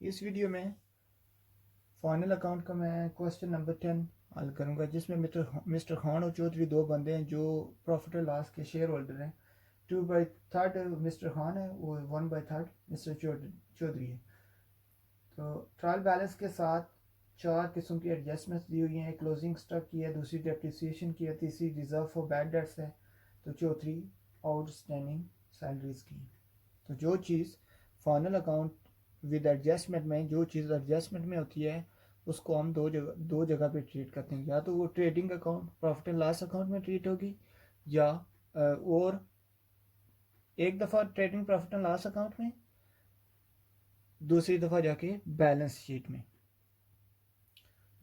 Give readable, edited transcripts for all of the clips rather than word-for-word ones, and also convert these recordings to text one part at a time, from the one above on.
इस वीडियो में final account का मैं क्वेश्चन नंबर 10 हल करूंगा, जिसमें मिस्टर खान और चौधरी दो बंदे हैं जो प्रॉफिट और लॉस के शेयर होल्डर हैं। 2/3 मिस्टर खान है और 1/3 मिस्टर चौधरी है। तो ट्रायल बैलेंस के साथ 4 किस्म की एडजस्टमेंट्स दी हुई हैं। क्लोजिंग स्टॉक की है, दूसरी डेप्रिसिएशन की है, तीसरी रिजर्व फॉर बैड डेट्स है, तो चौथी आउटस्टैंडिंग सैलरीज की। तो जो चीज़ फाइनल अकाउंट विद एडजस्टमेंट में, जो चीज़ एडजस्टमेंट में होती है उसको हम दो जगह पे ट्रीट करते हैं। या तो वो trading account profit and loss account में ट्रीट होगी, या और एक दफ़ा trading profit and loss account में, दूसरी दफ़ा जाके बैलेंस शीट में।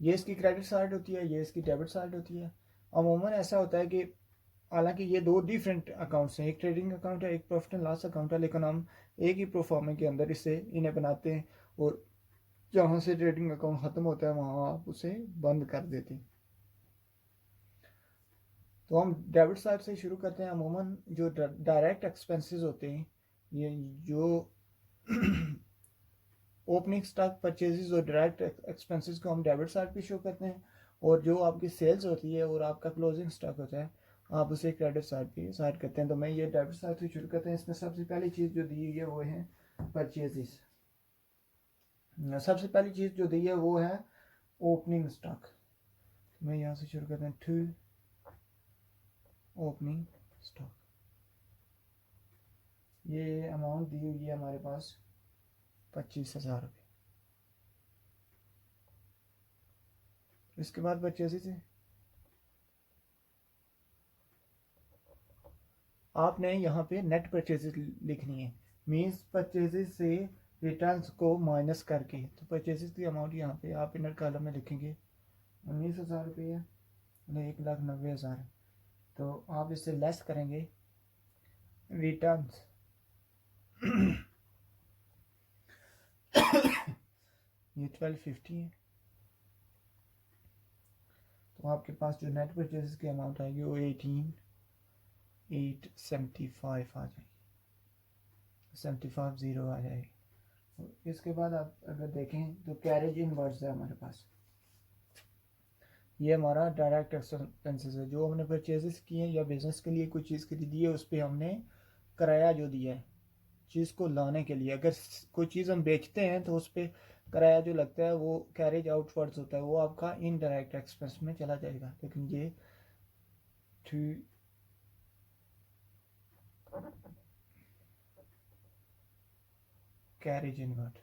ये इसकी क्रेडिट साइड होती है, ये इसकी डेबिट साइड होती है। अमूमन ऐसा होता है कि हालांकि ये दो डिफरेंट अकाउंट्स हैं, एक ट्रेडिंग अकाउंट है, एक प्रॉफिट एंड लॉस अकाउंट है, लेकिन हम एक ही प्रोफार्मा के अंदर इन्हें बनाते हैं और जहाँ से ट्रेडिंग अकाउंट ख़त्म होता है वहाँ आप उसे बंद कर देते हैं। तो हम डेबिट साइड से शुरू करते हैं। अमूमन जो डायरेक्ट एक्सपेंसेस होते हैं, ये जो ओपनिंग स्टॉक परचेजेस और डायरेक्ट एक्सपेंसेस को हम डेबिट साइड पे शो करते हैं, और जो आपकी सेल्स होती है और आपका क्लोजिंग स्टॉक होता है आप उसे क्रेडिट साइड पे साइड करते हैं। तो मैं ये डेबिट साइड से शुरू करते हैं। इसमें सबसे पहली चीज़ जो दी हुई है वो है परचेजेस। सबसे पहली चीज़ जो दी है वो है ओपनिंग स्टॉक। मैं यहाँ से शुरू करते हैं, टू ओपनिंग स्टॉक। ये अमाउंट दी हुई है हमारे पास 25,000 रुपये। इसके बाद परचेजेस है, आपने यहाँ पे नेट परचेजेस लिखनी है, मीन्स परचेजेस से रिटर्न्स को माइनस करके। तो परचेजेस की अमाउंट यहाँ पे आप इनर कॉलम में लिखेंगे 19,000 रुपये है, 1,90,000 है। तो आप इससे लेस करेंगे रिटर्न्स ये 1250 है। तो आपके पास जो नेट परचेजेस की अमाउंट आएगी वो 18,875 आ जाएगी, 750 आ जाएगी। तो इसके बाद आप अगर देखें तो कैरेज इनवर्ड्स है हमारे पास। ये हमारा डायरेक्ट एक्सपेंसेस है, जो हमने परचेजेस किए हैं या बिजनेस के लिए कोई चीज़ खरीदी है उस पर हमने किराया जो दिया है चीज़ को लाने के लिए। अगर कोई चीज़ हम बेचते हैं तो उस पर किराया जो लगता है वो कैरेज आउटवर्ड्स होता है, वो आपका इनडायरेक्ट एक्सपेंस में चला जाएगा। लेकिन ये टू कैरेज इनवर्ड,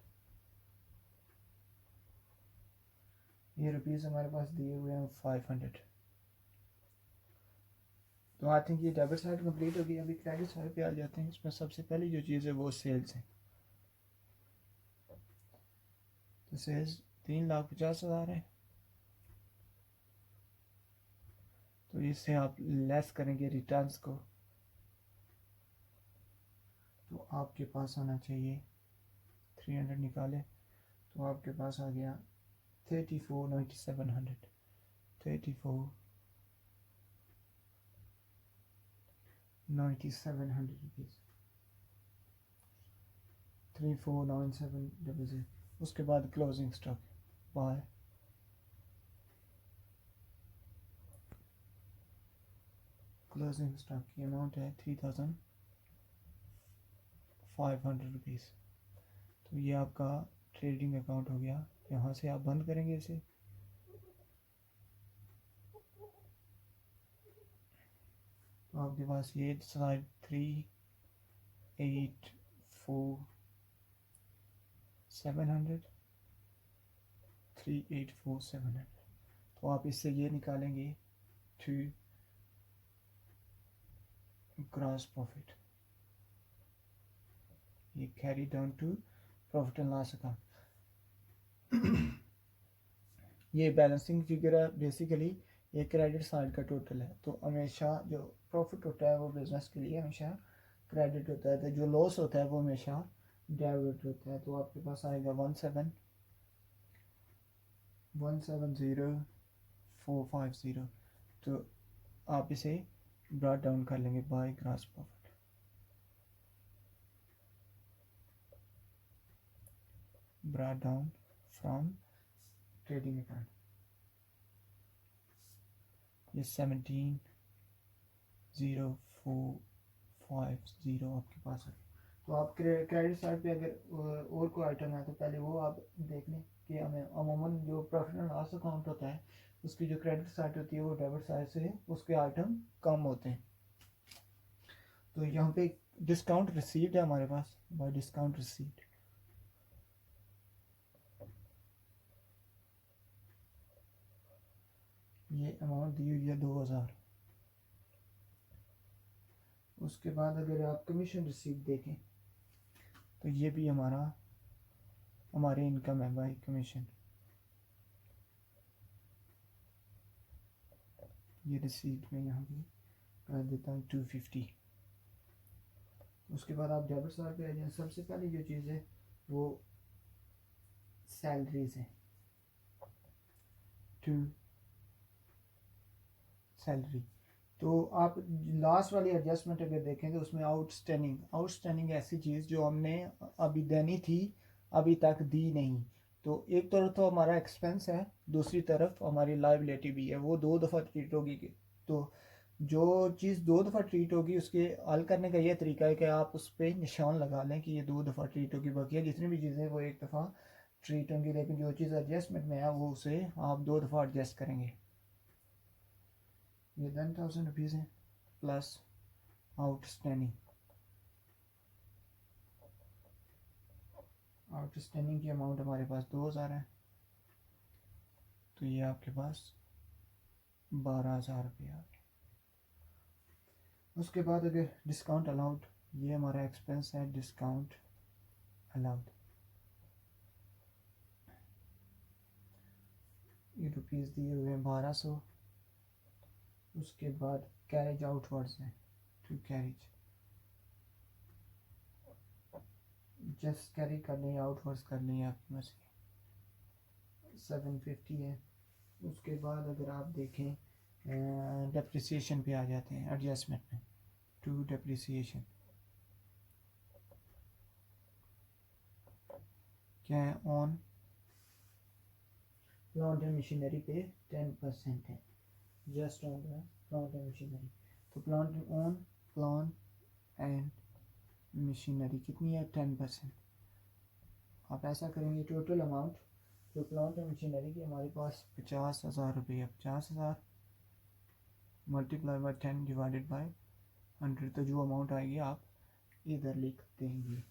ये रुपीज़ हमारे पास दिए हुए हैं 500। तो आई थिंक ये डेबिट साइड कंप्लीट होगी। अभी क्रेडिट साइड पे आ जाते हैं। इसमें सबसे पहली जो चीज़ है वो सेल्स है। तो सेल्स 3,50,000 है। तो इससे आप लेस करेंगे रिटर्न्स को, तो आपके पास आना चाहिए 300 निकाले तो आपके पास आ गया 34,9700, 34,9700 रुपीज़, 349700। उसके बाद closing stock by, closing stock की अमाउंट है 3,500 रुपीज़। तो ये आपका ट्रेडिंग अकाउंट हो गया। यहाँ से आप बंद करेंगे इसे। तो आपके पास ये साइड 3,84,700, 3,84,700। तो आप इससे ये निकालेंगे टू ग्रॉस प्रॉफिट, ये carry down to profit and loss account. ये बैलेंसिंग फिगर है बेसिकली, ये क्रेडिट साइड का टोटल है। तो हमेशा जो प्रॉफिट होता है वो बिजनेस के लिए हमेशा क्रेडिट होता है, तो जो लॉस होता है वो हमेशा डेबिट होता है। तो आपके पास आएगा 1,710,450। तो आप इसे ब्रॉट डाउन कर लेंगे by gross profit. brought down from trading account. ये 17,050 आपके पास है। तो आप क्रेडिट साइड पे अगर और कोई आइटम है तो पहले वो आप देख लें कि हमें अमूमन जो प्रॉफिट एंड लॉस अकाउंट होता है उसकी जो क्रेडिट साइड होती है वो डेबिट साइड से उसके आइटम कम होते हैं। तो यहाँ पे डिस्काउंट रिसीव्ड है हमारे पास, बाय डिस्काउंट रिसीव्ड ये अमाउंट दी हुई है 2000। उसके बाद अगर आप कमीशन रिसीव देखें तो ये भी हमारे इनकम है बाय कमीशन। ये रिसीव में यहाँ भी कर देता हूँ 250। उसके बाद आप डेबिट साइड पे आ जाए। सबसे पहले जो चीज़ है वो सैलरीज है, टू सैलरी। तो आप लास्ट वाली एडजस्टमेंट अगर देखें तो उसमें आउटस्टैंडिंग ऐसी चीज़ जो हमने अभी देनी थी अभी तक दी नहीं। तो एक तरफ तो हमारा एक्सपेंस है, दूसरी तरफ हमारी लायबिलिटी भी है, वो 2 दफ़ा ट्रीट होगी। तो जो चीज़ 2 दफ़ा ट्रीट होगी उसके हल करने का ये तरीका है कि आप उस पर निशान लगा लें कि ये 2 दफ़ा ट्रीट होगी। बाकी जितनी भी चीज़ें वो 1 दफ़ा ट्रीट होंगी, लेकिन जो चीज़ एडजस्टमेंट में है वो उसे आप 2 दफ़ा एडजस्ट करेंगे। ये 10,000 रुपीज़ है प्लस आउटस्टैंडिंग की अमाउंट हमारे पास 2000 है। तो ये आपके पास 12,000 रुपया। उसके बाद अगर डिस्काउंट अलाउड, ये हमारा एक्सपेंस है डिस्काउंट अलाउड, ये रुपीज़ दिए हुए हैं 1200। उसके बाद कैरेज आउटवर्ड्स है, टू कैरेज जस्ट कैरी करनी है, आउटवर्ड्स करनी है आपकी मर्जी, 750 है। उसके बाद अगर आप देखें डेप्रिसिएशन पे आ जाते हैं एडजस्टमेंट में, टू डेप्रिसिएशन क्या है, ऑन प्लांट एंड मशीनरी पे 10% है, just on plant and machinery. तो प्लांट एंड मशीनरी कितनी है, 10%। आप ऐसा करेंगे टोटल अमाउंट जो प्लांट एंड मशीनरी की हमारे पास 50,000 रुपये, 50,000 मल्टीप्लाई बाय 10 डिवाइडेड बाय 100। तो जो अमाउंट आएगी आप इधर लिख देंगे।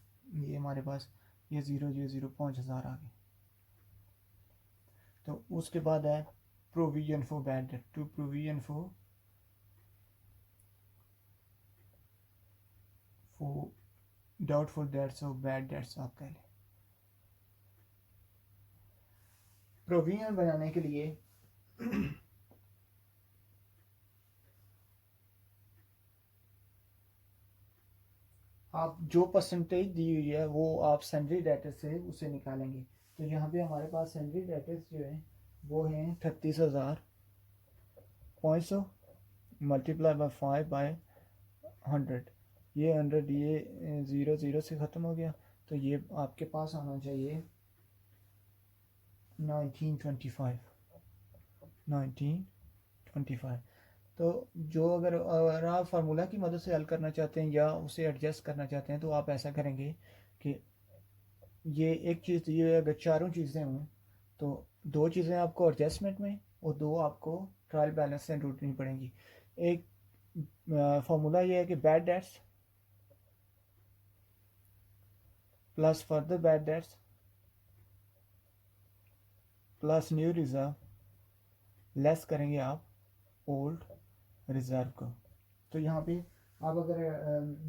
ये हमारे पास ये 0 5,000 आ गए। तो उसके बाद है provision for bad debt, to provision for doubtful debts और बैड डेट्स आप कह लें। प्रोविजन बनाने के लिए आप जो परसेंटेज दी हुई है वो आप सैलरी डेटर्स से उसे निकालेंगे। तो यहाँ पे हमारे पास सैलरी डेटर्स जो है वो हैं 38,500 मल्टीप्लाई बाय 5 बाय 100। ये 100 ये 0 से ख़त्म हो गया। तो ये आपके पास आना चाहिए 1925। तो जो अगर आप फार्मूला की मदद से हल करना चाहते हैं या उसे एडजस्ट करना चाहते हैं तो आप ऐसा करेंगे कि ये एक चीज़, ये अगर चारों चीज़ें हों तो 2 चीज़ें आपको एडजस्टमेंट में और 2 आपको ट्रायल बैलेंस से ढूंढनी पड़ेंगी। एक फार्मूला ये है कि bad debts plus further bad debts plus new reserve less करेंगे आप ओल्ड रिजर्व को। तो यहाँ पे आप अगर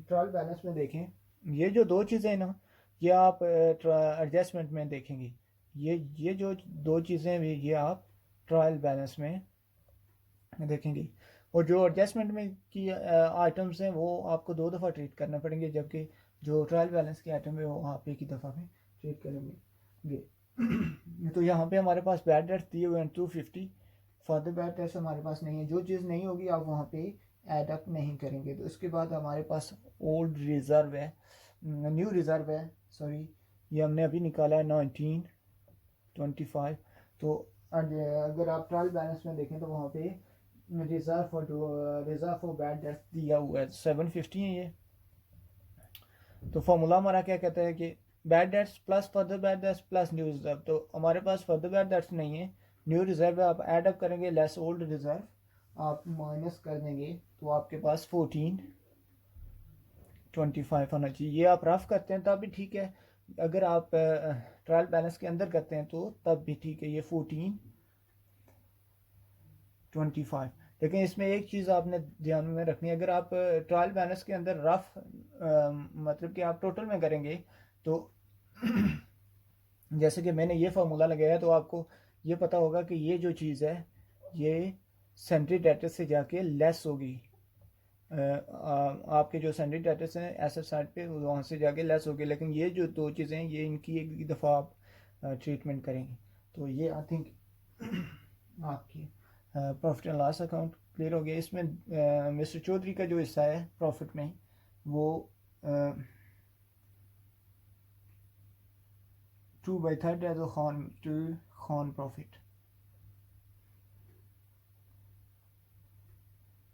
ट्रायल बैलेंस में देखें, ये जो 2 चीज़ें हैं ना ये आप एडजस्टमेंट में देखेंगे। ये जो 2 चीज़ें भी ये आप ट्रायल बैलेंस में देखेंगे। और जो एडजस्टमेंट में की आइटम्स हैं वो आपको 2 दफ़ा ट्रीट करना पड़ेंगे, जबकि जो ट्रायल बैलेंस के आइटम है वो आप एक ही दफ़ा में ट्रीट करेंगे। तो यहाँ पे हमारे पास बैड डेट्स दिए हुए हैं 250। फर्दर बैड डेट्स हमारे पास नहीं है। जो चीज़ नहीं होगी आप वहाँ पे ऐड अप नहीं करेंगे। तो इसके बाद हमारे पास ओल्ड रिज़र्व है, न्यू रिज़र्व है, सॉरी ये हमने अभी निकाला है 1925। तो अगर आप ट्रायल बैलेंस में देखें तो वहाँ पे रिजर्व फॉर बैड डेट्स दिया हुआ है 750 है ये। तो फॉर्मूला हमारा क्या कहता है कि bad debts plus further bad debts plus new reserve. तो हमारे पास फर्दर बैड डेट्स नहीं है, न्यू रिजर्व है। आप ऐड अप करेंगे लेस ओल्ड रिजर्व, आप माइनस कर देंगे तो आपके पास 1425 होना चाहिए। ये आप रफ करते हैं तब भी ठीक है, अगर आप ट्रायल बैलेंस के अंदर करते हैं तो तब भी ठीक है। ये 1425। लेकिन इसमें एक चीज़ आपने ध्यान में रखनी है, अगर आप ट्रायल बैलेंस के अंदर रफ मतलब कि आप टोटल में करेंगे तो जैसे कि मैंने ये फार्मूला लगाया तो आपको ये पता होगा कि ये जो चीज़ है ये सेंट्री डेटर से जाके लेस होगी। आपके जो सेंट्री डेटर्स हैं एसेट साइड पे वहाँ से जाके लेस होगी, लेकिन ये जो दो चीज़ें हैं ये इनकी एक दफ़ा आप ट्रीटमेंट करेंगे। तो ये आई थिंक आपकी profit and loss account clear हो गया। इसमें मिस्टर चौधरी का जो हिस्सा है प्रॉफिट में वो 2/3 है, तो खान प्रॉफिट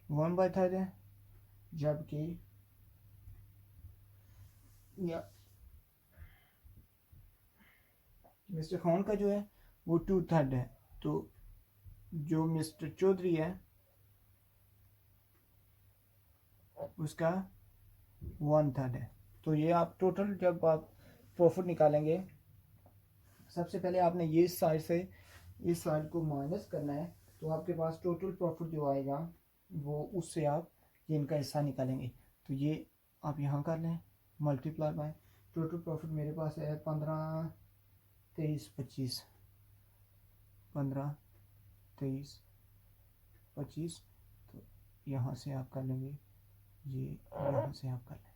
1/3 है, जबकि या मिस्टर खान का जो है वो 2/3 है। तो जो मिस्टर चौधरी है उसका 1/3 है। तो ये आप टोटल जब आप प्रॉफिट निकालेंगे सबसे पहले आपने ये साइड से इस साइड को माइनस करना है, तो आपके पास टोटल प्रॉफिट जो आएगा वो उससे आप ये इनका हिस्सा निकालेंगे। तो ये आप यहाँ कर लें मल्टीप्लाई बाय टोटल प्रॉफिट मेरे पास है 15 23 25 15 23 25। तो यहाँ से आप कर लेंगे ये, यहाँ से आप कर लें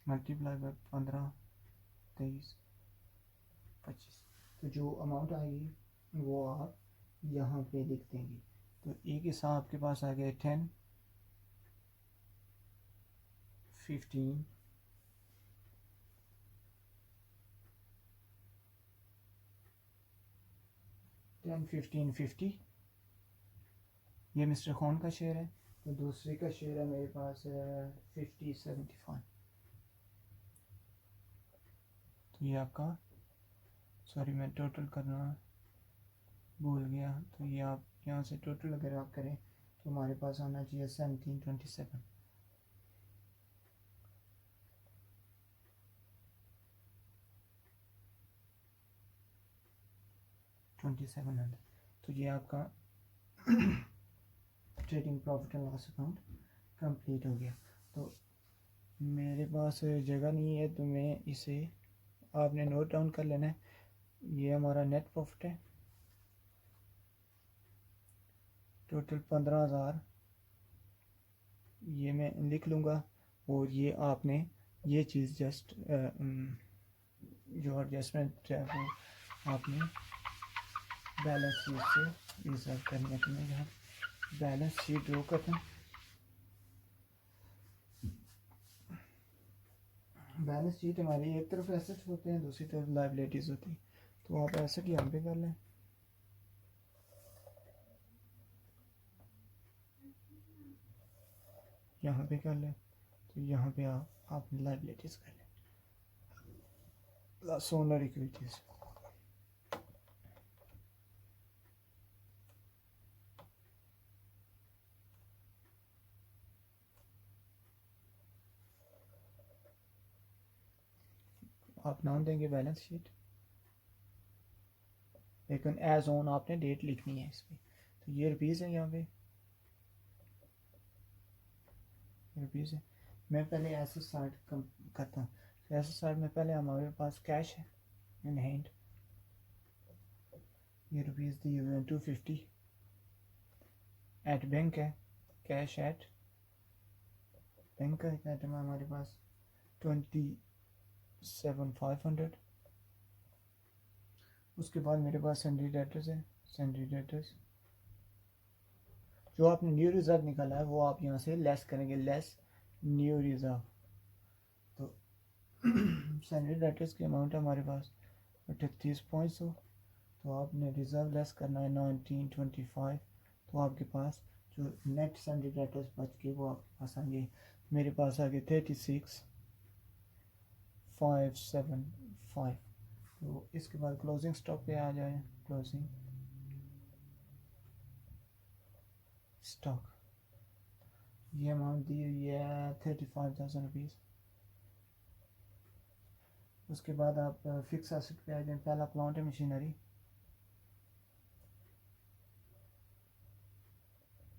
मल्टीप्लाई बाय 15 23 25। तो जो अमाउंट आएगी वो आप यहाँ पे लिख देंगे। तो एक हिस्सा आपके पास आ गया 10 15 10 15 50, ये मिस्टर खान का शेयर है। तो दूसरे का शेयर है मेरे पास 50 75। तो ये आपका, सॉरी मैं टोटल करना भूल गया। तो ये आप यहाँ से टोटल अगर आप करें तो हमारे पास आना चाहिए 1727 2700। तो ये आपका trading profit and loss account complete हो गया। तो मेरे पास जगह नहीं है तो मैं इसे आपने नोट डाउन कर लेना है। ये हमारा नेट प्रॉफिट है टोटल 15,000, ये मैं लिख लूँगा। और ये आपने ये चीज़ जस्ट जो एडजस्टमेंट है वो आपने बैलेंस शीट से रिजर्व करनी है। तो मैं यहाँ बैलेंस शीट ड्रॉ करता हूँ। बैलेंस शीट हमारी एक तरफ एसेट्स होते हैं दूसरी तरफ लाइबिलिटीज़ होती हैं। तो आप एसेट यहाँ पे कर लें, यहाँ पे कर लें, तो यहाँ पे आप लाइबिलिटीज़ कर लें सोनर इक्विटीज़। आप नाम देंगे बैलेंस शीट, लेकिन एज ऑन आपने डेट लिखनी है इस पर। तो ये रुपीज़ है, यहाँ पे रुपीज़ है। मैं पहले एसेट साइड करता हूँ। तो एसेट साइड में पहले हमारे पास कैश है इन हैंड, ये रुपीज़ दी हुए हैं 250। एट बैंक है, कैश एट बैंक का आइटम है हमारे पास 27,500। उसके बाद मेरे पास सैंडरी डेटर्स है, सैंडरी डेटर्स जो आपने न्यू रिजर्व निकाला है वो आप यहाँ से लेस करेंगे, लेस न्यू रिजर्व। तो सैलरी डेटर्स की अमाउंट है हमारे पास 38,100, तो आपने रिज़र्व लेस करना है 1925, तो आपके पास जो नेट सैलरी डेटर्स बच के वो आपके पास आएंगे, मेरे पास आ गए 36,575। तो इसके बाद क्लोजिंग स्टॉक पे आ जाए, क्लोजिंग स्टॉक ये अमाउंट दी हुई है 35,000 रुपीज़। उसके बाद आप फिक्स एसेट पे आ जाए, पहला प्लांट है मशीनरी,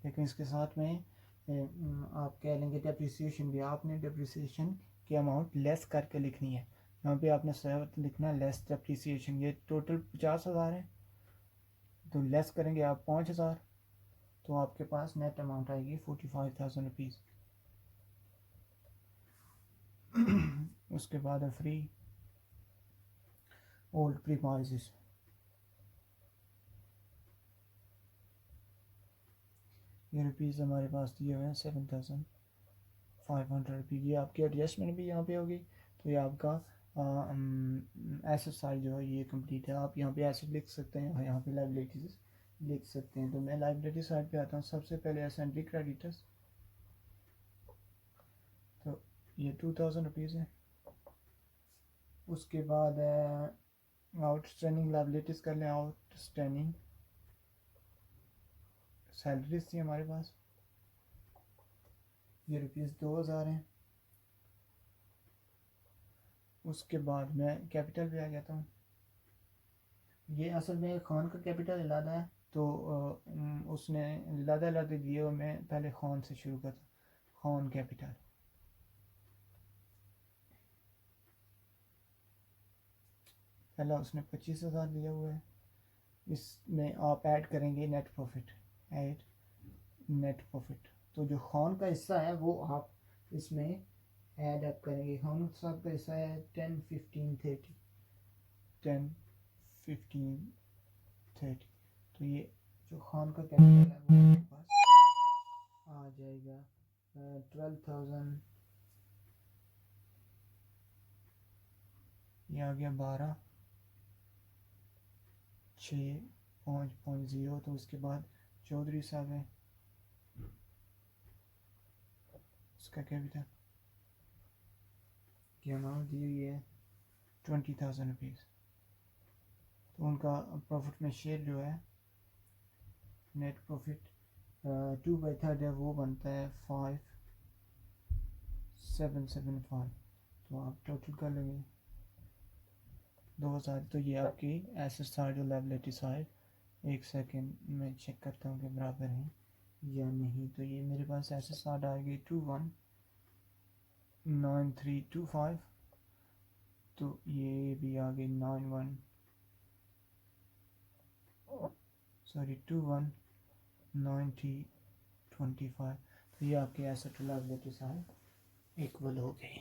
लेकिन इसके साथ में आप कह लेंगे डेप्रिसिएशन भी, आपने डेप्रिसिएशन की अमाउंट लेस करके लिखनी है, यहाँ पे आपने सिर्फ लिखना है लेस डेप्रिसिएशन। ये टोटल 50,000 है, तो लेस करेंगे आप 5,000, तो आपके पास नेट अमाउंट आएगी 45,000 रुपीज़। उसके बाद है फ्री ओल्ड प्रीमाइजेस, ये रुपीज़ हमारे पास दिए हुए हैं 7,500 रुपीज़। ये आपकी एडजस्टमेंट भी यहाँ पे होगी, तो ये आपका एसेट साइड जो है ये कंप्लीट है। आप यहाँ पे एसेट लिख सकते हैं, यहाँ पे लाइबिलिटीज लिख सकते हैं। तो मैं लाइबिलिटी साइड पे आता हूँ। सबसे पहले एसेंट्री क्रेडिटर्स, तो ये 2,000 रुपीज़ है। उसके बाद आउटस्टैंडिंग लाइबिलिटीज कर लें, आउटस्टैंडिंग सैलरीज थी हमारे पास, ये रुपीज़ 2,000 हैं। उसके बाद मैं कैपिटल पे आ जाता हूँ। ये असल में खान का कैपिटल इलादा है, तो उसने इलादा इलादा दिए और मैं पहले खान से शुरू करता हूँ। खान कैपिटल, पहला उसने 25,000 दिया हुआ है। इसमें आप ऐड करेंगे net profit, add net profit, तो जो खान का हिस्सा है वो आप इसमें ऐड अप करेंगे। खान साहब का हिस्सा है 10, 15, 30, 10, 15, 30, तो ये जो खान का कैपिटल है वो आपके पास आ जाएगा 12,000, ये आ गया 12, 6, 5.0। तो उसके बाद चौधरी साहब है, उसका कैपिटल की अमाउंट दी हुई है 20,000 रुपीज़। तो उनका प्रॉफिट में शेयर जो है नेट प्रॉफिट 2/3 है, वो बनता है 5,775। तो आप टोटल कर लेंगे 2,000। तो ये आपकी एसेट साइड और लायबिलिटी साइड, एक सेकेंड में चेक करता हूँ कि बराबर हैं या नहीं। तो ये मेरे पास एसेट साइड आ गई 219325, तो ये भी आ गई 219025। तो ये आपके एसेट लायबिलिटी साइड इक्वल हो गई।